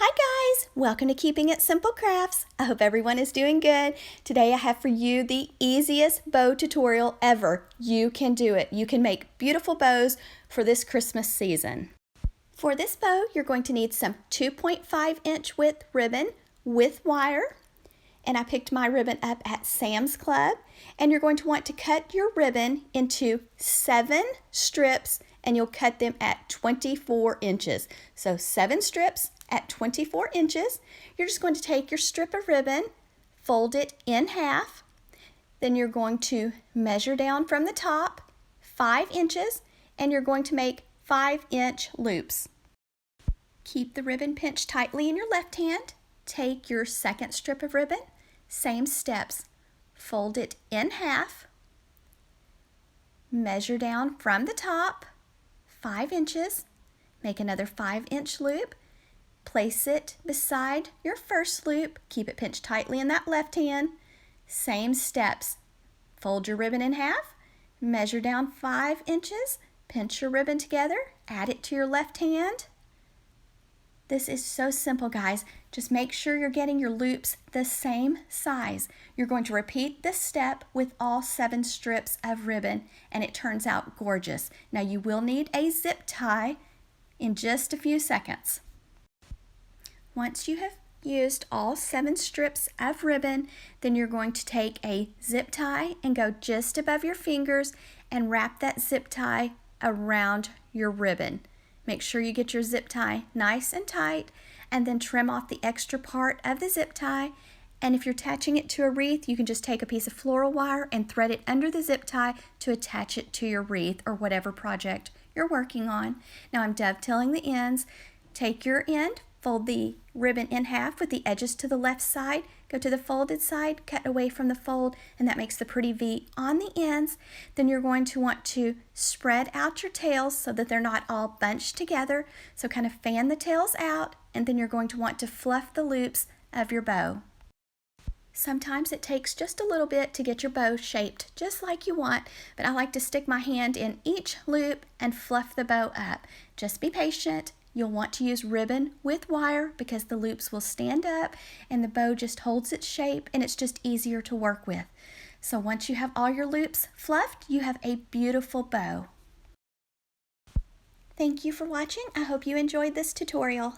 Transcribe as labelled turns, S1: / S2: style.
S1: Hi guys, welcome to Keeping It Simple Crafts. I hope everyone is doing good. Today I have for you the easiest bow tutorial ever. You can do it. You can make beautiful bows for this Christmas season. For this bow, you're going to need some 2.5-inch width ribbon with wire. And I picked my ribbon up at Sam's Club. And you're going to want to cut your ribbon into 7 strips, and you'll cut them at 24 inches. So 7 strips at 24 inches. You're just going to take your strip of ribbon, fold it in half. Then you're going to measure down from the top 5 inches, and you're going to make 5-inch loops. Keep the ribbon pinched tightly in your left hand. Take your second strip of ribbon, same steps. Fold it in half. Measure down from the top 5 inches. Make another 5-inch loop. Place it beside your first loop. Keep it pinched tightly in that left hand. Same steps. Fold your ribbon in half. Measure down 5 inches. Pinch your ribbon together. Add it to your left hand. This is so simple, guys. Just make sure you're getting your loops the same size. You're going to repeat this step with all 7 strips of ribbon, and it turns out gorgeous. Now you will need a zip tie in just a few seconds. Once you have used all 7 strips of ribbon, then you're going to take a zip tie and go just above your fingers and wrap that zip tie around your ribbon. Make sure you get your zip tie nice and tight, and then trim off the extra part of the zip tie. And if you're attaching it to a wreath, you can just take a piece of floral wire and thread it under the zip tie to attach it to your wreath or whatever project you're working on. Now I'm dovetailing the ends. Take your end, fold the ribbon in half with the edges to the left side, go to the folded side, cut away from the fold, and that makes the pretty V on the ends. Then you're going to want to spread out your tails so that they're not all bunched together. So kind of fan the tails out, and then you're going to want to fluff the loops of your bow. Sometimes it takes just a little bit to get your bow shaped just like you want, but I like to stick my hand in each loop and fluff the bow up. Just be patient. You'll want to use ribbon with wire because the loops will stand up and the bow just holds its shape, and it's just easier to work with. So once you have all your loops fluffed, you have a beautiful bow. Thank you for watching. I hope you enjoyed this tutorial.